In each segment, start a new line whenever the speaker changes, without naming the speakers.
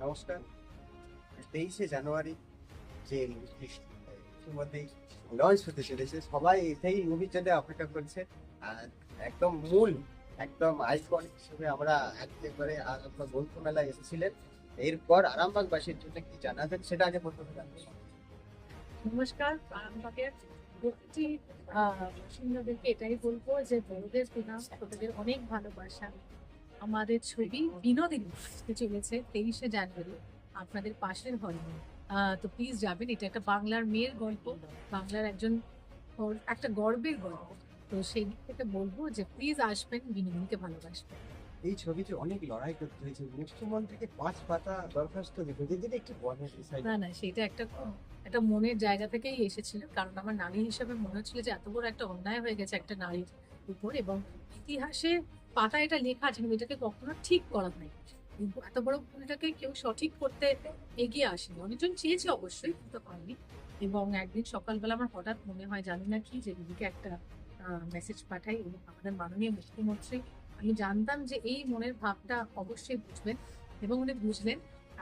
নমস্কার। 23শে জানুয়ারি যে ইতিমধ্যেই লঞ্চ হতে চলেছে, সবাই সেই মুভির জন্য অপেক্ষা করছে। আর একদম মূল একদম আইকন হিসেবে আমরা একেবারে আপনার গ্রন্থ মেলায় এসেছিলেন। এরপর আরামবাগবাসীর জন্য কি জানাবেন সেটা আগে প্রথমে জানবো।
নমস্কার। আরামবাগের প্রতিটি বাসিন্দাদেরকে এটাই বলবো যে বড়দের প্রণাম, ছোটদের অনেক ভালোবাসা। আমাদের ছবি বিনোদিনী আসতে চলেছে 23শে জানুয়ারি আপনাদের পাশের হলে। তো প্লিজ যাবেন। এটা একটা বাংলার মেয়ের গল্প, বাংলার একটা গর্বের গল্প। তো সেই দিক থেকে বলবো যে প্লিজ আসবেন, বিনোদিনীকে ভালোবাসবেন।
এই ছবিতে অনেক লড়াই করতে হয়েছে, মুখ্যমন্ত্রীকে 5 পাতা দরখাস্ত দিতে, যদি একটু বলেন বিষয়টা।
না, সেটা একটা মনের জায়গা থেকেই এসেছিল। কারণ আমার নারী হিসেবে মনে হচ্ছিল যে এত বড় একটা অন্যায় হয়ে গেছে একটা নারীর উপর, এবং ইতিহাসে পাতায় এটা লেখা আছে কিন্তু এটাকে কখনো ঠিক করা হয়নি। কিন্তু এত বড় ভুলটাকে কেউ সঠিক করতে এগিয়ে আসেনি। অনেকজন চেয়েছে অবশ্যই, কিন্তু পারেনি। এবং একদিন সকালবেলা আমার হঠাৎ মনে হয়, জানি না কি, যে দিদিকে একটা মেসেজ পাঠাই। এবং আমাদের মাননীয় মুখ্যমন্ত্রী, আমি জানতাম যে এই মনের ভাবটা অবশ্যই বুঝবেন, এবং উনি বুঝলেন।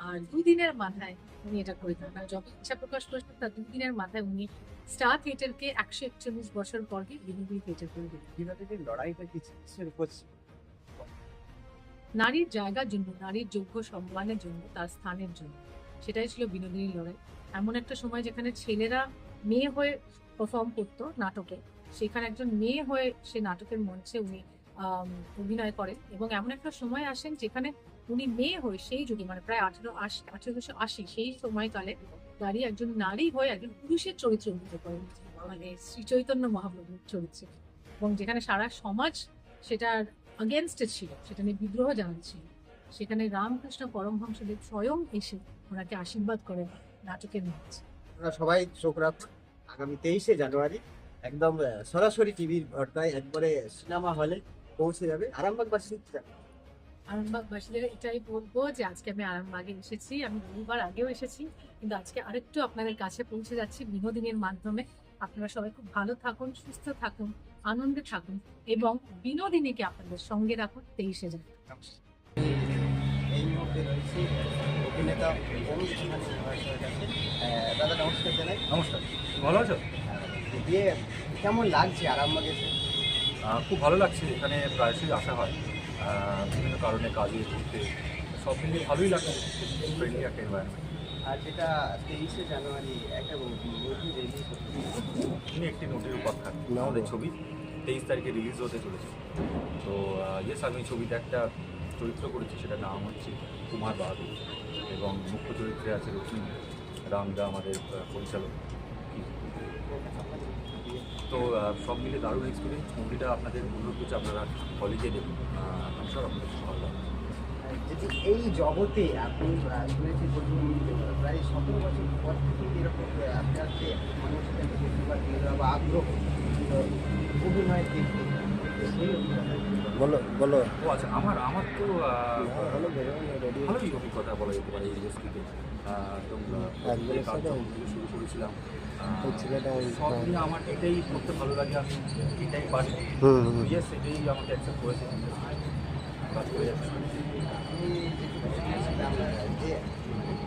আর 2 দিনের মাথায় উনি এটা করে দেন। আর যখন ইচ্ছা প্রকাশ করেছেন তার 2 দিনের মাথায় উনি স্টার থিয়েটারকে 141 বছর পরকে বিনোদিনী থিয়েটার করে দিলেন।
বিনোদিনীর লড়াইটা কি কিসের উপর ছিল?
নারীর জায়গার জন্য, নারীর যোগ্য সম্মানের জন্য, তার স্থানের জন্য। সেটাই ছিল বিনোদিনীর লড়াই। এমন একটা সময় যেখানে ছেলেরা মেয়ে হয়ে পারফর্ম করতো নাটকে, সেখানে একজন মেয়ে হয়ে সে নাটকের মঞ্চে উনি অভিনয় করেন। এবং এমন একটা সময় আসেন যেখানে উনি মেয়ে হয়ে সেই যুগে, মানে প্রায় 1880 সেই সময়কালে দাঁড়িয়ে একজন নারী হয়ে একজন পুরুষের চরিত্র অভিনয় করেন, মানে শ্রী চৈতন্য মহাপ্রভুর চরিত্রে। এবং যেখানে সারা সমাজ সেটার আগেনস্টে ছিল, সেটা নিয়ে বিদ্রোহ জানাচ্ছিল, সেখানে রামকৃষ্ণ পরমহংসদেব স্বয়ং এসে ওনাকে আশীর্বাদ করেন নাটকের মঞ্চে।
আপনারা সবাই চোখ রাখুন, আগামী 23শে জানুয়ারি একদম সরাসরি টিভির পর্দায় একবারে সিনেমা হলে পৌঁছে যাবে। আরামবাগবাসী
আরামবাগবাসীদের এটাই বলবো যে আজকে আমি আরামবাগে এসেছি, আমি বহুবার আগেও এসেছি, কিন্তু আজকে আরেকটু আপনাদের কাছে পৌঁছে যাচ্ছি বিনোদিনীর মাধ্যমে। আপনারা সবাই খুব ভালো থাকুন, সুস্থ থাকুন, আনন্দে থাকুন, এবং বিনোদিনীকে আপনাদের সঙ্গে রাখুন 23শে জানুয়ারি।
এই মুহূর্তে রয়েছে অভিনেতা অমিত সিনহা মহাশয়ের কাছে। দাদা নমস্কার জানাই।
নমস্কার, ভালো আছো?
দিয়ে কেমন লাগছে আরামবাগে এসে?
খুব ভালো লাগছে। এখানে প্রায়শই আসা হয় বিভিন্ন কারণে, কাজে, ঘুরতে। সব মিলিয়ে ভালোই লাগছে, ফ্রেন্ডলি একটা এনভায়রনমেন্ট।
আর যেটা 23শে জানুয়ারি একটা মুভি রিলিজ হচ্ছে,
তিনি একটি নোটের উপাখ্যান, আমাদের ছবি 23 তারিখে রিলিজ হতে চলেছে। তো ইয়েস, আমি ছবিতে একটা চরিত্র করেছি, সেটার নাম হচ্ছে কুমার বাহাদুর, এবং মুখ্য চরিত্রে আছে রশ্মি রামদা, আমাদের পরিচালক। তো সব মিলে দারুণ এক্সপিরিয়েন্স। মুভিটা আপনাদের অনুরোধ করছে আপনারা হলে গিয়ে দেখুন, আমি সব আপনাদের খুব ভালো লাগবে।
যদি এই জগতে আপনি শুনেছি প্রায় 17 বছর পর থেকে এরকম আপনার যে মানুষের কাছে দেখতে বা আগ্রহ অভিনয়ের দিক থেকে, সেই অভিজ্ঞতা বলো।
ও আচ্ছা, আমার তো ভালোই অভিজ্ঞতা বলা যেতে পারে এই ইন্ডাস্ট্রিতে। একদম কাজ যখন থেকে শুরু করেছিলাম, সব নিয়ে আমার এটাই করতে ভালো লাগে, আমি এটাই পারি। ইয়েস, এটাই আমাকে অ্যাকসেপ্ট করেছে, কাজ করে যাচ্ছি।
যে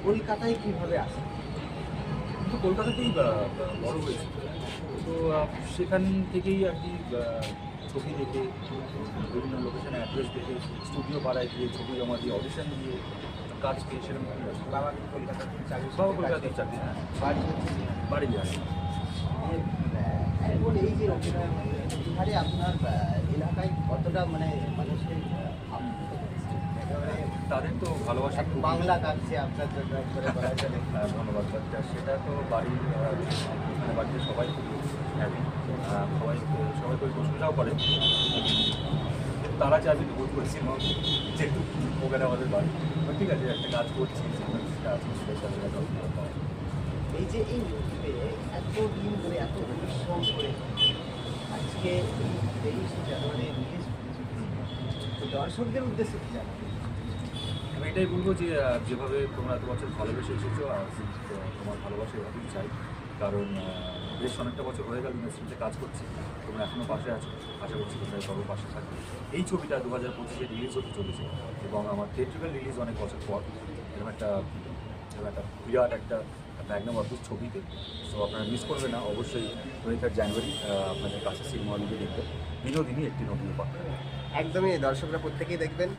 কলকাতায় কিভাবে আসে?
তো কলকাতাতেই বড় হয়েছে, তো সেখান থেকেই আর কি ছবি দেখে, বিভিন্ন লোকেশনে অ্যাড্রেস দেখে, স্টুডিও পাড়ায় গিয়ে ছবি জমা দিয়ে, অডিশন দিয়ে কাজ পেয়ে সেরকম
বাবা কলকাতাতে চাকরি,
বাবা কলকাতায় চাকরি, হ্যাঁ,
বাড়ি হচ্ছে
বাড়ি যায়।
এখন এই যে অভিনয় বিহারে আপনার এলাকায় কতটা মানে মানুষের একেবারে
তাদের তো ভালোবাসা
এক
খুব।
বাংলা কাটছে আপনার জন্য একবারে বলা চলে।
ধন্যবাদ। সেটা তো বাড়ির মানে বাড়িতে সবাই খুব হ্যাপি, সবাই প্রশংসাও করে। তারা যে আমি বোধ করছি যেহেতু ওখানে আমাদের বাড়ি, ঠিক আছে, একটা কাজ করছি,
এই যে এই মুহূর্তে এত দিন ধরে এত পরিশ্রম করে আজকে এই 23শে জানুয়ারি রিলিজ তো দর্শকদের উদ্দেশ্যে কি জানাবেন?
আমি এটাই বলবো যে যেভাবে তোমরা এত বছর ভালোবেসে এসেছো, তোমার ভালোবাসা এভাবেই চাই। কারণ বেশ অনেকটা বছর হয়ে গেল ইন্ডাস্ট্রিতে কাজ করছি, তোমরা এখনও পাশে আছো, আশা করছি তোমরা সর্ব পাশে থাকবে। এই ছবিটা 2025-এ রিলিজ হতে চলেছে, এবং আমার থিয়েট্রিক্যাল রিলিজ অনেক বছর পর, এরকম একটা বিরাট একটা ম্যাগনাম অফিস ছবিতে। সো আপনারা মিস করবেন না, অবশ্যই 23 জানুয়ারি আপনাদের কাছে সিনেমা হলে দেখবেন বিনোদিনী একটি নতুন উপাখ্যান।
একদমই দর্শকরা প্রত্যেকেই দেখবেন।